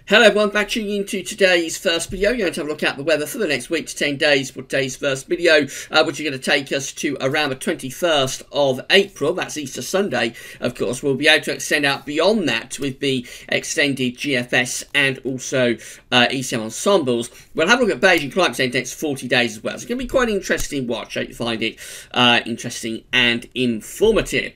Hello everyone, back tuning into today's first video. You're going to have a look at the weather for the next week to 10 days for today's first video, which is going to take us to around the 21st of April. That's Easter Sunday, of course. We'll be able to extend out beyond that with the extended GFS and also ECM ensembles. We'll have a look at Beijing climate change next 40 days as well. So it's going to be quite an interesting watch. I hope you find it interesting and informative.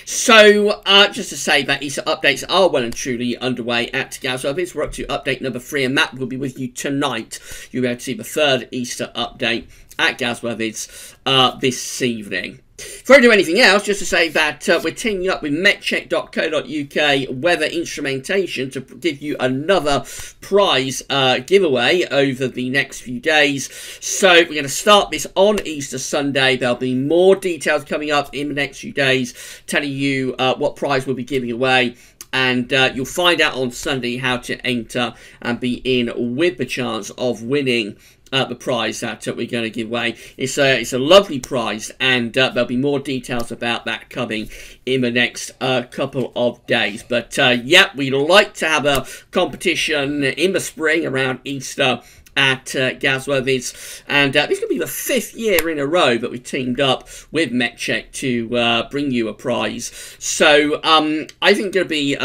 So, just to say that Easter updates are well and truly underway at Gasworthy's. We're up to update number 3, and Matt will be with you tonight. You'll be able to see the third Easter update at Gasworthy's this evening. Before I do anything else, just to say that we're teaming up with medcheck.co.uk weather instrumentation to give you another prize giveaway over the next few days. So we're going to start this on Easter Sunday. There'll be more details coming up in the next few days telling you what prize we'll be giving away. And you'll find out on Sunday how to enter and be in with the chance of winning the prize that we're going to give away. It's a lovely prize, and there'll be more details about that coming in the next couple of days. But yeah, we'd like to have a competition in the spring around Easter at Gasworthy's, and this could be the 5th year in a row that we've teamed up with MetCheck to bring you a prize. So I think it's going to be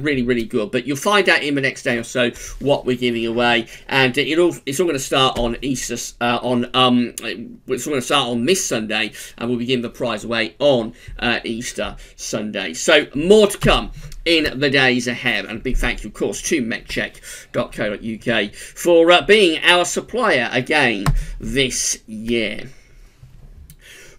really good. But you'll find out in the next day or so what we're giving away, and it's all going to start on Easter it's all going to start on this Sunday, and we'll be giving the prize away on Easter Sunday. So more to come in the days ahead, and a big thank you, of course, to medcheck.co.uk for being our supplier again this year.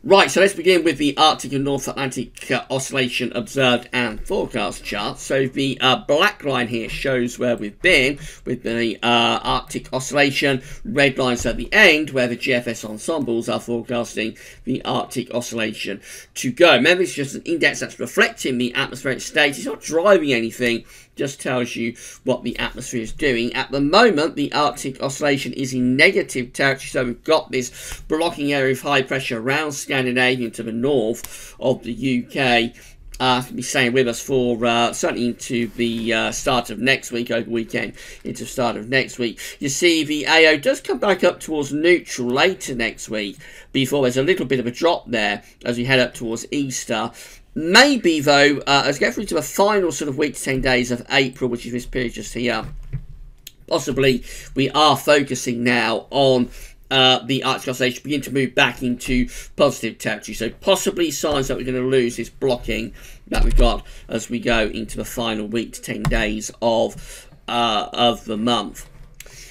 Right, so let's begin with the Arctic and North Atlantic oscillation observed and forecast chart. So the black line here shows where we've been with the Arctic oscillation. Red lines at the end where the GFS ensembles are forecasting the Arctic oscillation to go. Remember, it's just an index that's reflecting the atmospheric state. It's not driving anything. Just tells you what the atmosphere is doing. At the moment, the Arctic oscillation is in negative territory, so we've got this blocking area of high pressure around Scandinavia to the north of the UK. To be staying with us for certainly into the start of next week, over weekend, into the start of next week. You see the AO does come back up towards neutral later next week, before there's a little bit of a drop there as we head up towards Easter. Maybe, though, as we get through to the final sort of week to 10 days of April, which is this period just here, possibly we are focusing now on the Arctic oscillation begin to move back into positive territory. So possibly signs that we're going to lose this blocking that we've got as we go into the final week to 10 days of the month.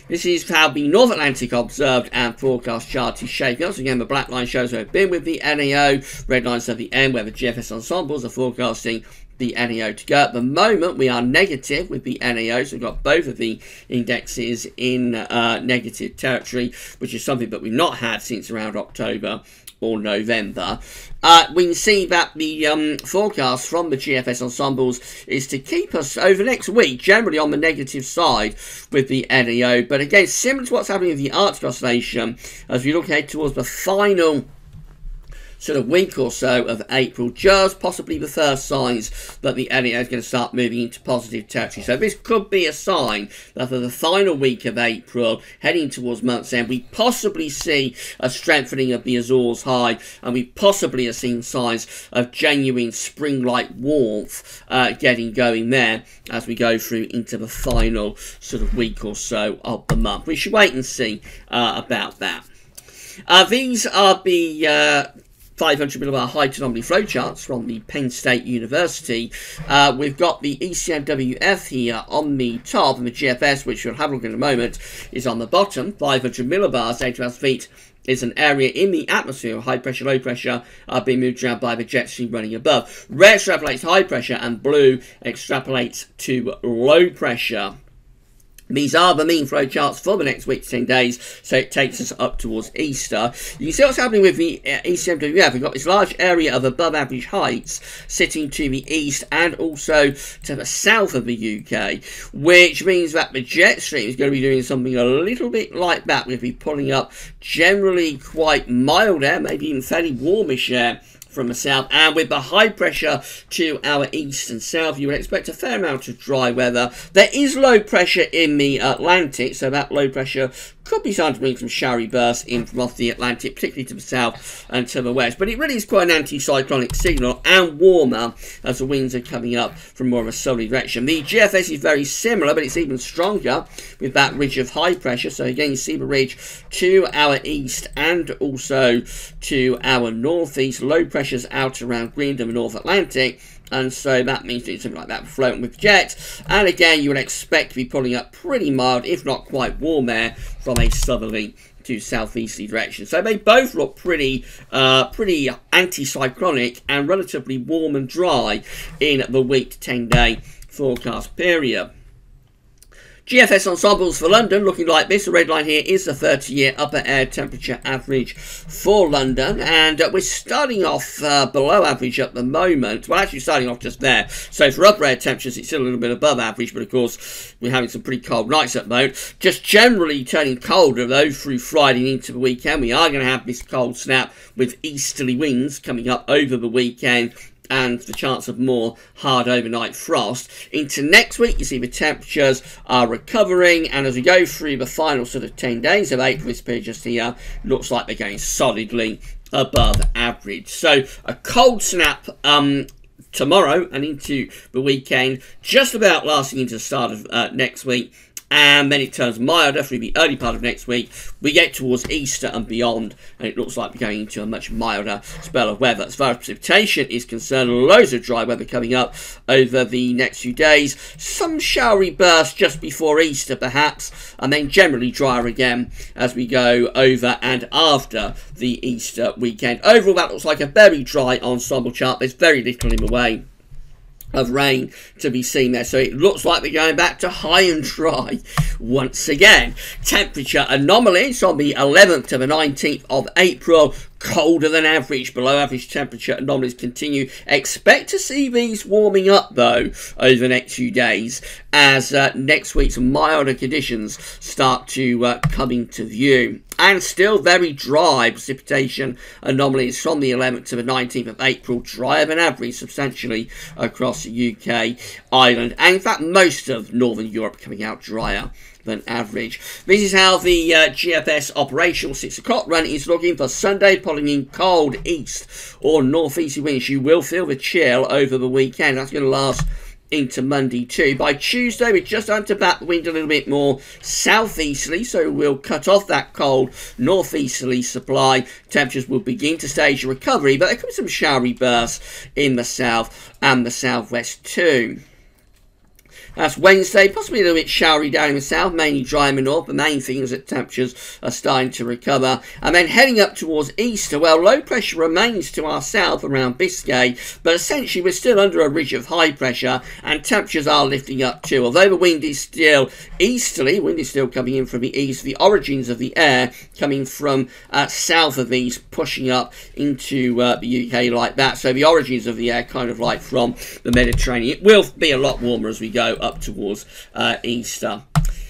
This is how the North Atlantic observed and forecast chart is shaping up. So again, the black line shows where we've been with the NAO. Red lines at the end where the GFS ensembles are forecasting the NAO to go. At the moment, we are negative with the NAO. So we've got both of the indexes in negative territory, which is something that we've not had since around October or November. We can see that the forecast from the GFS ensembles is to keep us over the next week generally on the negative side with the NAO. But again, similar to what's happening with the Arctic oscillation, as we look ahead towards the final sort of week or so of April, just possibly the first signs that the NAO is going to start moving into positive territory. So this could be a sign that for the final week of April, heading towards month's end, we possibly see a strengthening of the Azores high, and we possibly are seeing signs of genuine spring-like warmth getting going there as we go through into the final sort of week or so of the month. We should wait and see about that. These are the 500 millibar height anomaly flowcharts from the Penn State University. We've got the ECMWF here on the top, and the GFS, which we'll have a look at in a moment, is on the bottom. 500 millibars, 8,000 feet, is an area in the atmosphere, high pressure, low pressure, are being moved around by the jet stream running above. Red extrapolates high pressure, and blue extrapolates to low pressure. These are the mean flow charts for the next week to 10 days, so it takes us up towards Easter. You can see what's happening with the ECMWF. We've got this large area of above average heights sitting to the east and also to the south of the UK, which means that the jet stream is going to be doing something a little bit like that. We'll be pulling up generally quite mild air, maybe even fairly warmish air from the south, and with the high pressure to our east and south, you would expect a fair amount of dry weather. There is low pressure in the Atlantic, so that low pressure could be starting to bring some showery bursts in from off the Atlantic, particularly to the south and to the west. But it really is quite an anticyclonic signal, and warmer as the winds are coming up from more of a southerly direction. The GFS is very similar, but it's even stronger with that ridge of high pressure. So again, you see the ridge to our east and also to our northeast. Low pressures out around Greenland and the North Atlantic. And so that means doing something like that, floating with jets. And again, you would expect to be pulling up pretty mild, if not quite warm air, from a southerly to southeasterly direction. So they both look pretty anticyclonic and relatively warm and dry in the week to 10-day forecast period. GFS ensembles for London looking like this. The red line here is the 30-year upper air temperature average for London, and we're starting off below average at the moment. Well, actually starting off just there. So for upper air temperatures, it's still a little bit above average, but of course we're having some pretty cold nights at the moment. Just generally turning colder though through Friday and into the weekend. We are going to have this cold snap with easterly winds coming up over the weekend, and the chance of more hard overnight frost. Into next week, you see the temperatures are recovering, and as we go through the final sort of 10 days of April, this period just here looks like they're going solidly above average. So a cold snap tomorrow and into the weekend, just about lasting into the start of next week. And then it turns milder through the early part of next week. We get towards Easter and beyond, and it looks like we're going into a much milder spell of weather. As far as precipitation is concerned, loads of dry weather coming up over the next few days. Some showery bursts just before Easter, perhaps, and then generally drier again as we go over and after the Easter weekend. Overall, that looks like a very dry ensemble chart. There's very little in the way of rain to be seen there, so it looks like we're going back to high and dry once again. Temperature anomalies on the 11th to the 19th of April. Colder than average, below average temperature anomalies continue. Expect to see these warming up though over the next few days as next week's milder conditions start to come into view. And still very dry precipitation anomalies from the 11th to the 19th of April, drier than average substantially across the UK, Ireland, and in fact most of Northern Europe coming out drier than average. This is how the GFS operational 6 o'clock run is looking for Sunday, pulling in cold east or northeasterly winds. You will feel the chill over the weekend. That's going to last into Monday too. By Tuesday, we're just starting to back the wind a little bit more southeasterly, so we'll cut off that cold northeasterly supply. Temperatures will begin to stage a recovery, but there could be some showery bursts in the south and the southwest too. That's Wednesday, possibly a little bit showery down in the south, mainly dry in the north. The main thing is that temperatures are starting to recover. And then heading up towards Easter, well, low pressure remains to our south around Biscay, but essentially we're still under a ridge of high pressure, and temperatures are lifting up too. Although the wind is still easterly, wind is still coming in from the east, the origins of the air coming from south of these, pushing up into the UK like that. So the origins of the air kind of like from the Mediterranean. It will be a lot warmer as we go up towards Easter.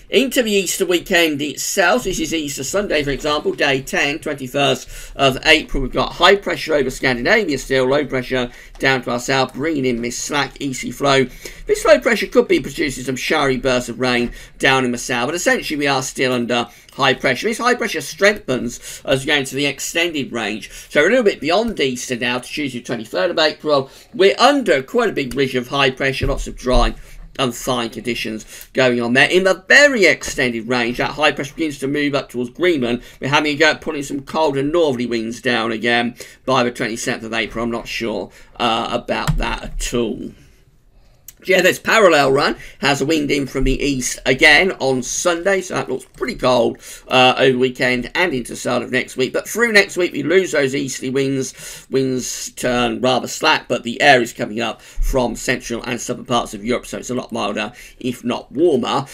Into the Easter weekend itself, this is Easter Sunday, for example, day 10, 21st of April. We've got high pressure over Scandinavia still, low pressure down to our south, bringing in this slack easy flow. This low pressure could be producing some showery bursts of rain down in the south, but essentially we are still under high pressure. This high pressure strengthens as we go into the extended range. So we're a little bit beyond Easter now to Tuesday, 23rd of April. We're under quite a big ridge of high pressure, lots of dry and fine conditions going on there. In the very extended range, that high pressure begins to move up towards Greenland. We're having a go at putting some cold and northerly winds down again by the 27th of April. I'm not sure about that at all. GFS parallel run has a wind in from the east again on Sunday, so that looks pretty cold over the weekend and into the start of next week. But through next week, we lose those easterly winds. Winds turn rather slack, but the air is coming up from central and southern parts of Europe, so it's a lot milder, if not warmer.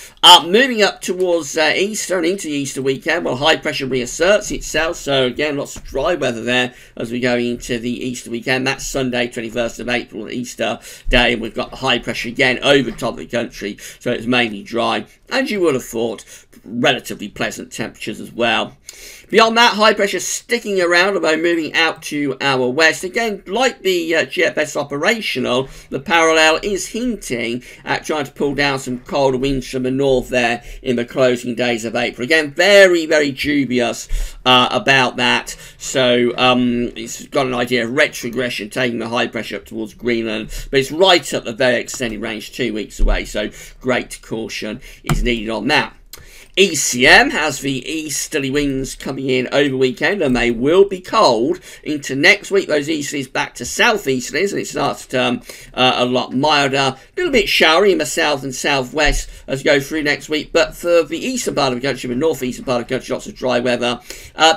Moving up towards Easter and into the Easter weekend, well, high pressure reasserts itself, so again, lots of dry weather there as we go into the Easter weekend. That's Sunday, 21st of April, Easter day, and we've got high pressure pressure again over the top of the country, so it's mainly dry, and you would have thought relatively pleasant temperatures as well. Beyond that, high pressure sticking around, although moving out to our west. Again, like the GFS operational, the parallel is hinting at trying to pull down some cold winds from the north there in the closing days of April. Again, very, very dubious about that. So it's got an idea of retrogression, taking the high pressure up towards Greenland, but it's right up the very extended range, 2 weeks away, so great caution is needed on that. ECM has the easterly winds coming in over weekend, and they will be cold into next week. Those easterlies back to southeasterlies, and it starts to turn a lot milder. A little bit showery in the south and southwest as we go through next week, but for the eastern part of the country, the northeastern part of the country, lots of dry weather.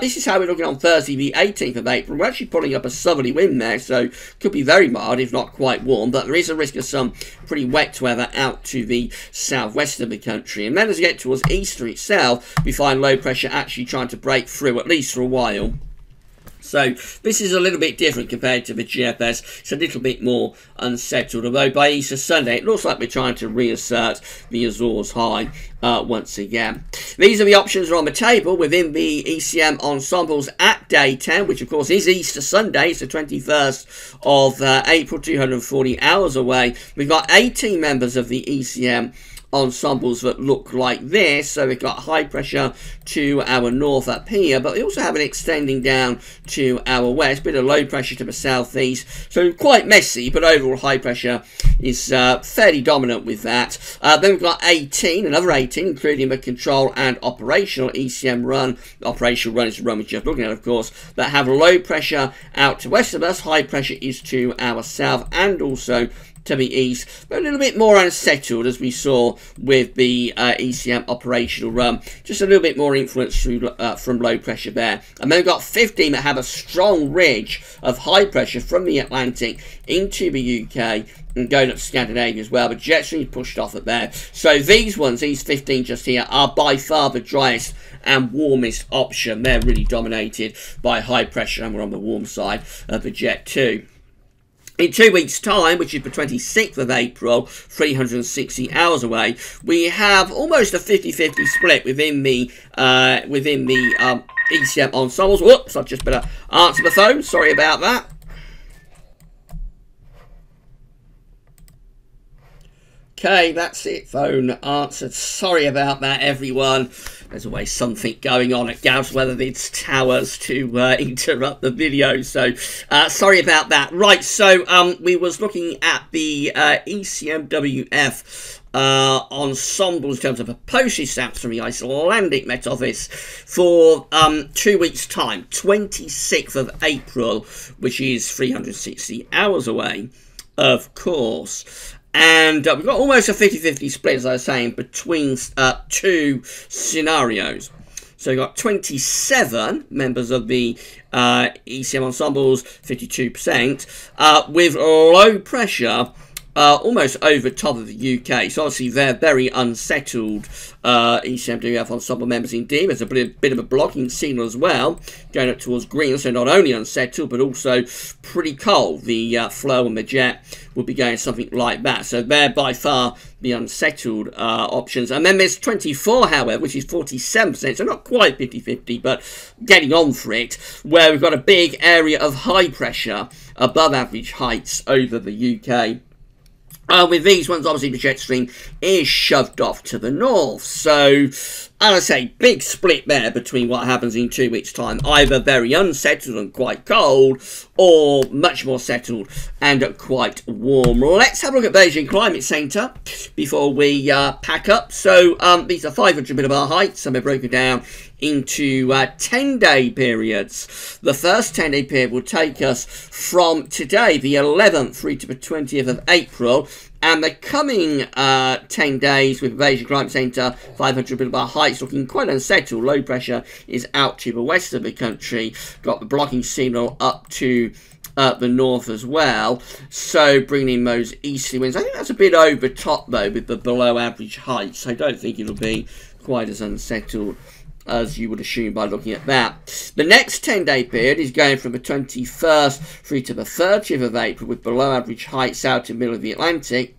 This is how we're looking on Thursday, the 18th of April. We're actually pulling up a southerly wind there, so could be very mild, if not quite warm, but there is a risk of some pretty wet weather out to the southwest of the country. And then as we get towards Easter itself, we find low pressure actually trying to break through, at least for a while. So this is a little bit different compared to the GFS. It's a little bit more unsettled, although by Easter Sunday it looks like we're trying to reassert the Azores high once again. These are the options that are on the table within the ECM ensembles at day 10, which of course is Easter Sunday. It's the 21st of April, 240 hours away. We've got 18 members of the ECM ensembles that look like this. So we've got high pressure to our north up here, but we also have it extending down to our west, bit of low pressure to the southeast, so quite messy, but overall high pressure is fairly dominant with that. Then we've got 18, another 18, including the control and operational ECM run. The operational run is the run we're just looking at, of course, that have low pressure out to west of us. High pressure is to our south and also to the east, but a little bit more unsettled as we saw with the ECM operational run. Just a little bit more influence through, from low pressure there. And then we've got 15 that have a strong ridge of high pressure from the Atlantic into the UK and going up to Scandinavia as well, but jet stream pushed off at there. So these ones, these 15 just here, are by far the driest and warmest option. They're really dominated by high pressure, and we're on the warm side of the jet too. In 2 weeks' time, which is the 26th of April, 360 hours away, we have almost a 50-50 split within the ECM ensembles. Whoops, I've just better answer the phone. Sorry about that. Okay, that's it. Phone answered. Sorry about that, everyone. There's always something going on at Gauss, whether it's towers to interrupt the video. So, sorry about that. Right, so we was looking at the ECMWF ensembles in terms of a postage stamps from the Icelandic Met Office for 2 weeks' time, 26th of April, which is 360 hours away, of course. And we've got almost a 50-50 split, as I was saying, between two scenarios. So we've got 27 members of the ECM ensembles, 52%, with low pressure almost over top of the UK. So obviously they're very unsettled ECMWF ensemble members indeed. There's a bit of a blocking signal as well going up towards Greenland, so not only unsettled but also pretty cold. The flow and the jet would be going something like that. So they're by far the unsettled options. And then there's 24, however, which is 47%, so not quite 50-50, but getting on for it, where we've got a big area of high pressure above average heights over the UK. With these ones, obviously, the jet stream is shoved off to the north. So, as I say, big split there between what happens in 2 weeks' time. Either very unsettled and quite cold, or much more settled and quite warm. Let's have a look at Beijing Climate Centre before we pack up. So, these are 500 millibar heights, and they're broken down into 10-day periods. The first 10-day period will take us from today, the 11th, through to the 20th of April. And the coming 10 days with Beijing Climate Centre, 500 millibar heights, looking quite unsettled. Low pressure is out to the west of the country. Got the blocking signal up to the north as well. So bringing in those easterly winds. I think that's a bit over top, though, with the below average heights. I don't think it'll be quite as unsettled as you would assume by looking at that. The next 10-day period is going from the 21st through to the 30th of April with below average heights out in the middle of the Atlantic.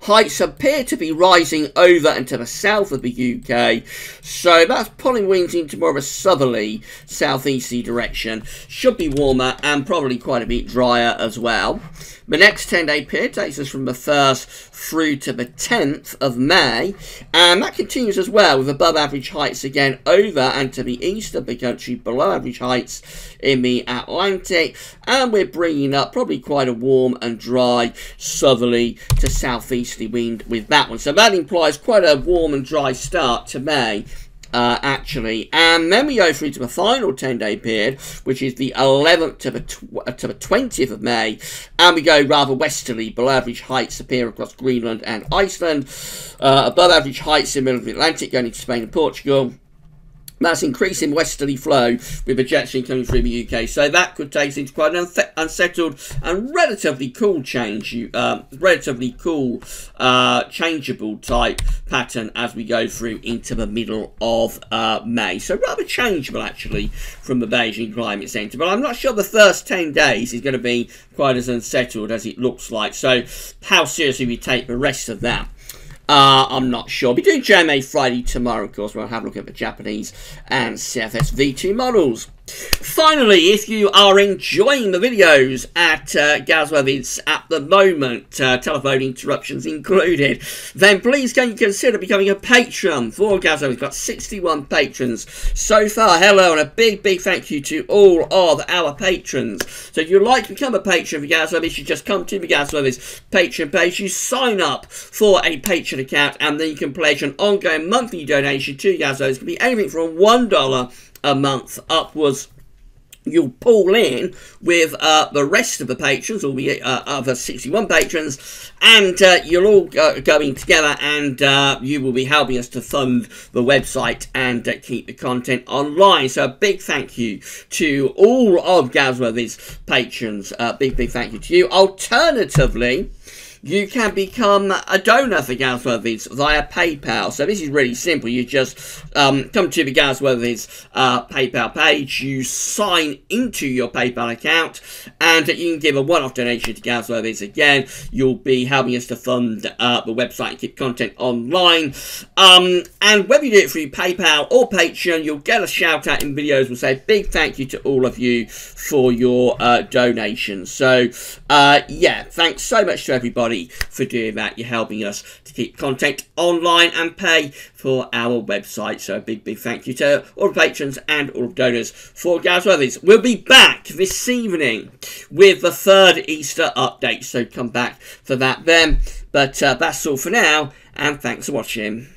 Heights appear to be rising over and to the south of the UK, so that's pulling winds into more of a southerly, southeasterly direction. Should be warmer and probably quite a bit drier as well. The next 10-day period takes us from the 1st through to the 10th of May, and that continues as well with above average heights again over and to the east of the country, below average heights in the Atlantic, and we're bringing up probably quite a warm and dry southerly to southeasterly wind with that one. So that implies quite a warm and dry start to May. Actually, and then we go through to the final 10-day period, which is the 11th to the 20th of May, and we go rather westerly. Below average heights appear across Greenland and Iceland, above average heights in the middle of the Atlantic going into Spain and Portugal. That's increasing westerly flow with the jet stream coming through the UK. So that could take us into quite an unsettled and relatively cool changeable type pattern as we go through into the middle of May. So rather changeable actually from the Beijing Climate Centre. But I'm not sure the first 10 days is going to be quite as unsettled as it looks like. So how seriously we take the rest of that, I'm not sure. We'll be doing JMA Friday tomorrow, of course. We'll have a look at the Japanese and CFS V2 models. Finally, if you are enjoying the videos at Gazworthy's at the moment, telephone interruptions included, then please can you consider becoming a patron for Gazworthy. We've got 61 patrons so far. Hello, and a big thank you to all of our patrons. So if you'd like to become a patron for Gazworthy, you should just come to the Gazworthy's Patreon page. You sign up for a Patreon account, and then you can pledge an ongoing monthly donation to Gazworthy. It can be anything from $1 a month upwards. You'll pull in with the rest of the patrons, all the other 61 patrons, and you'll all going together, and you will be helping us to fund the website and keep the content online. So a big thank you to all of Gazworthy's patrons. Big thank you to you. Alternatively, you can become a donor for Gazworthy's via PayPal. So this is really simple. You just come to the Gazworthy's PayPal page, you sign into your PayPal account, and you can give a one-off donation to Gazworthy's. Again, you'll be helping us to fund the website and keep content online. And whether you do it through PayPal or Patreon, you'll get a shout out in videos. We'll say big thank you to all of you for your donations. So yeah, thanks so much to everybody for doing that. You're helping us to keep content online and pay for our website. So a big thank you to all the patrons and all the donors for Gazworthy's. We'll be back this evening with the 3rd Easter update, so come back for that then. But that's all for now, and thanks for watching.